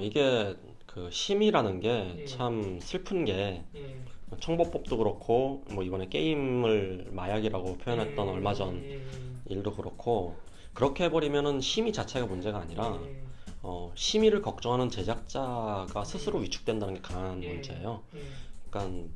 이게 그 심의라는 게 예, 참 슬픈 게 예, 청법법도 그렇고 뭐 이번에 게임을 마약이라고 예, 표현했던 얼마 전 예, 일도 그렇고 그렇게 해버리면은 심의 자체가 문제가 아니라 예, 심의를 걱정하는 제작자가 스스로 예, 위축된다는 게 강한 예, 문제예요. 예, 그러니까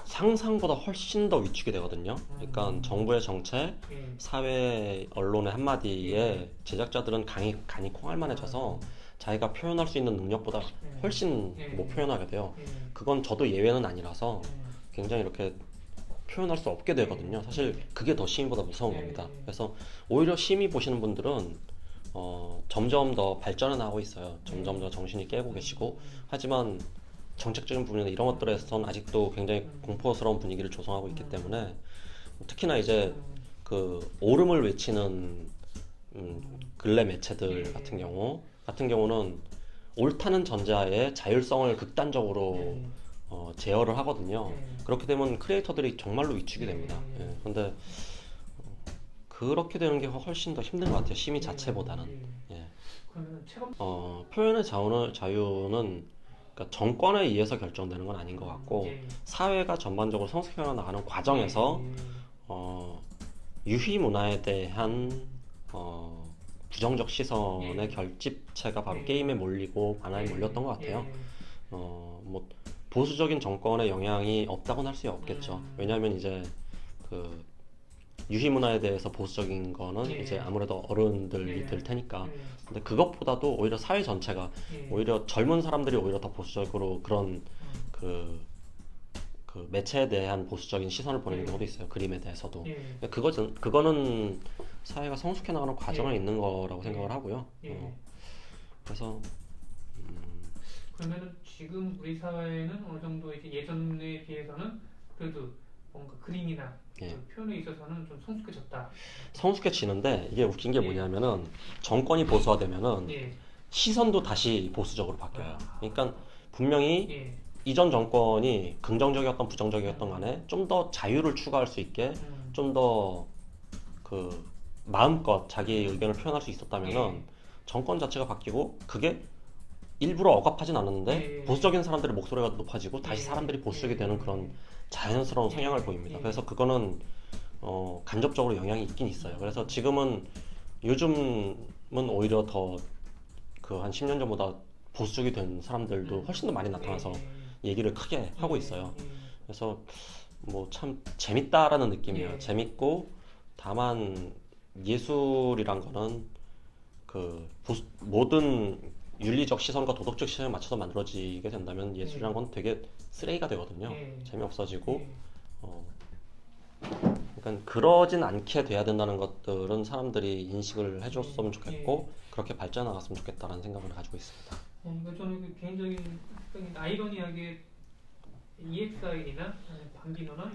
상상보다 훨씬 더 위축이 되거든요. 그러니까 음, 정부의 정책, 예, 사회 언론의 예, 한마디에 제작자들은 간이 콩알만해져서 아, 자기가 표현할 수 있는 능력보다 예, 훨씬 못 예, 표현하게 돼요. 예, 그건 저도 예외는 아니라서 예, 굉장히 이렇게 표현할 수 없게 예, 되거든요. 사실 예, 그게 더 심의보다 무서운 겁니다. 예, 그래서 오히려 심의 보시는 분들은 점점 더 발전해 나가고 있어요. 점점 더 정신이 깨고 계시고 하지만 정책적인 부분이나 이런 것들에선 아직도 굉장히 공포스러운 분위기를 조성하고 있기 때문에 특히나 이제 그 옳음을 외치는 근래 매체들 같은 경우는 옳다는 전제하에 자율성을 극단적으로 예, 제어를 하거든요. 예, 그렇게 되면 크리에이터들이 정말로 위축이 됩니다. 예, 예, 근데 그렇게 되는 게 훨씬 더 힘든 것 같아요. 심의 자체보다는. 예. 예. 그러면 체감, 표현의 자유는 그러니까 정권에 의해서 결정되는 건 아닌 것 같고 예, 사회가 전반적으로 성숙해 나가는 예, 과정에서 어, 유희 문화에 대한 부정적 시선의 예, 결집체가 바로 예, 게임에 몰리고 만화에 예, 몰렸던 것 같아요. 예, 뭐 보수적인 정권의 영향이 없다고는 할 수 없겠죠. 음, 왜냐하면 이제 그 유희 문화에 대해서 보수적인 거는 이제 예, 아무래도 어른들이 될 예, 테니까. 예, 근데 그것보다도 오히려 사회 전체가 예, 오히려 젊은 사람들이 오히려 더 보수적으로 그런 음, 그, 그 매체에 대한 보수적인 시선을 보내는 예, 경우도 있어요. 그림에 대해서도. 예, 근데 그거는 사회가 성숙해 나가는 과정에 예, 있는 거라고 생각을 예, 하고요. 예. 그래서 그러면은 지금 우리 사회는 어느 정도 이제 예전에 비해서는 그래도 뭔가 그림이나 예, 그 표현에 있어서는 좀 성숙해졌다. 성숙해지는데 이게 웃긴 게 예, 뭐냐면은 정권이 보수화되면은 예, 시선도 다시 보수적으로 바뀌어요. 아, 그러니까 분명히 예, 이전 정권이 긍정적이었던 부정적이었던 음, 간에 좀 더 자유를 추구할 수 있게 음, 좀 더 그 마음껏 자기 의견을 표현할 수 있었다면은 예, 정권 자체가 바뀌고 그게 일부러 억압하진 않았는데 예, 보수적인 사람들의 목소리가 높아지고 다시 예, 사람들이 보수적이 되는 그런 예, 자연스러운 성향을 예, 보입니다. 예, 그래서 그거는 간접적으로 영향이 있긴 있어요. 그래서 지금은 요즘은 오히려 더 그 한 10년 전보다 보수적이 된 사람들도 훨씬 더 많이 나타나서 예, 얘기를 크게 하고 예, 있어요. 예, 그래서 뭐 참 재밌다라는 느낌이에요. 예, 재밌고 다만 예술이란 거는 모든 윤리적 시선과 도덕적 시선에 맞춰서 만들어지게 된다면 예술이란 건 되게 쓰레기가 되거든요. 예, 재미없어지고 예, 어, 그러니까 그러진 않게 돼야 된다는 것들은 사람들이 인식을 해줬으면 예. 좋겠고 그렇게 발전해 나갔으면 좋겠다라는 생각을 가지고 있습니다. 이거 저는 그 개인적인 생각인데 아이러니하게 EXID나 방비노나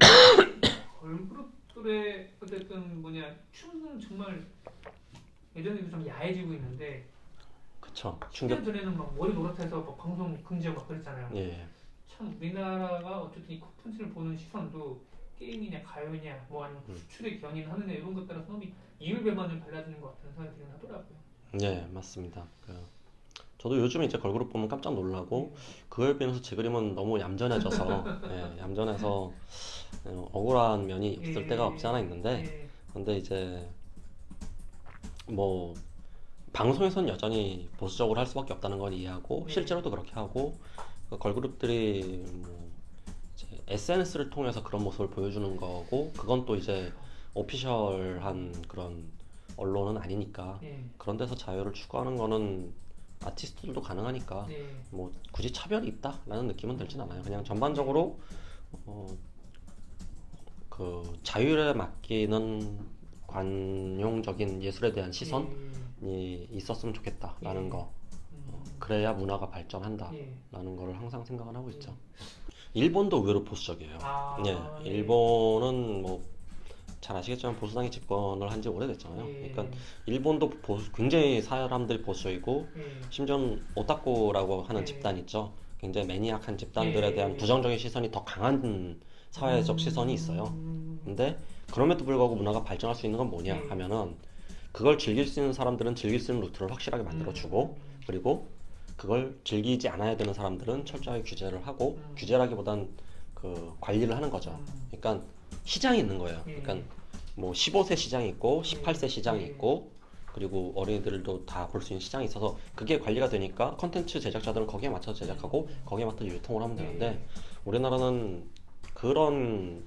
걸그룹들의 어쨌든 뭐냐 춤은 정말 예전에 비해서 좀 야해지고 있는데 그쵸? 10년 전에는 막 머리 노릇해서 막 방송 금지하고 막 그랬잖아요. 예, 참 우리나라가 어쨌든 이 콘텐츠를 보는 시선도 게임이냐 가요냐 뭐 아니면 수출의 견인 하느냐 이런 것 따라서 너무 이율배반을 갈라지는 것 같다는 생각이 들긴 하더라고요. 예, 맞습니다. 저도 요즘에 이제 걸그룹 보면 깜짝 놀라고 예, 그걸 비해서 제 그림은 너무 얌전해져서 예, 얌전해서 억울한 면이 없을 때가 없지 않아 예, 있는데 예, 근데 이제 뭐 방송에선 여전히 보수적으로 할 수밖에 없다는 걸 이해하고 예, 실제로도 그렇게 하고 그 걸그룹들이 뭐 SNS를 통해서 그런 모습을 보여주는 거고 그건 또 이제 오피셜한 그런 언론은 아니니까 예, 그런 데서 자유를 추구하는 거는 아티스트들도 가능하니까 예, 뭐 굳이 차별이 있다라는 느낌은 들진 않아요. 그냥 예, 전반적으로 어, 그 자율에 맡기는 관용적인 예술에 대한 예, 시선이 있었으면 좋겠다라는 예, 거. 그래야 문화가 발전한다라는 예, 거를 항상 생각을 하고 예. 있죠. 일본도 의외로 보수적이에요. 예, 아, 예, 일본은 뭐 잘 아시겠지만 보수당이 집권을 한지 오래됐잖아요. 그러니까 예, 일본도 굉장히 사람들이 보수적이고 예, 심지어 오타쿠라고 하는 예, 집단 있죠. 굉장히 매니악한 집단들에 대한 예, 부정적인 시선이 더 강한 사회적 시선이 있어요. 음, 근데 그럼에도 불구하고 문화가 발전할 수 있는 건 뭐냐 예, 하면은 그걸 즐길 수 있는 사람들은 즐길 수 있는 루트를 확실하게 만들어주고 음, 그리고 그걸 즐기지 않아야 되는 사람들은 철저하게 규제를 하고 규제라기보단 그 관리를 하는 거죠. 그러니까 시장이 있는 거예요. 그러니까 뭐 15세 시장이 있고 18세 시장이 있고 그리고 어린이들도 다 볼 수 있는 시장이 있어서 그게 관리가 되니까 컨텐츠 제작자들은 거기에 맞춰서 제작하고 거기에 맞춰서 유통을 하면 되는데 우리나라는 그런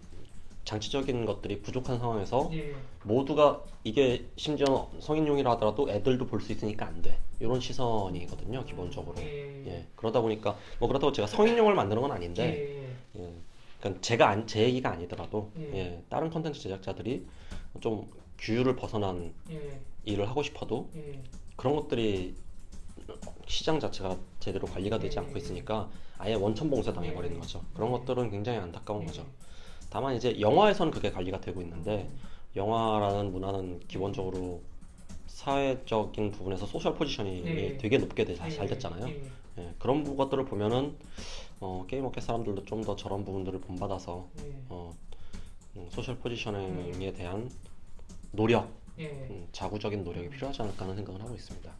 장치적인 것들이 부족한 상황에서 예. 모두가 이게 심지어 성인용이라 하더라도 애들도 볼 수 있으니까 안 돼. 이런 시선이거든요, 기본적으로. 예. 그러다 보니까 뭐 그렇다고 제가 성인용을 만드는 건 아닌데 예. 그러니까 제 얘기가 아니더라도 예. 다른 컨텐츠 제작자들이 좀 규율을 벗어난 일을 하고 싶어도 그런 것들이 시장 자체가 제대로 관리가 되지 않고 있으니까 아예 원천 봉쇄 당해버리는 거죠. 그런 것들은 굉장히 안타까운 거죠. 다만 이제 영화에서는 그게 관리가 되고 있는데 영화라는 문화는 기본적으로 사회적인 부분에서 소셜 포지셔닝이 되게 높게 잘 됐잖아요. 예, 그런 것들을 보면은 게임 업계 사람들도 좀 더 저런 부분들을 본받아서 소셜 포지셔닝에 대한 노력, 자구적인 노력이 필요하지 않을까 하는 생각을 하고 있습니다.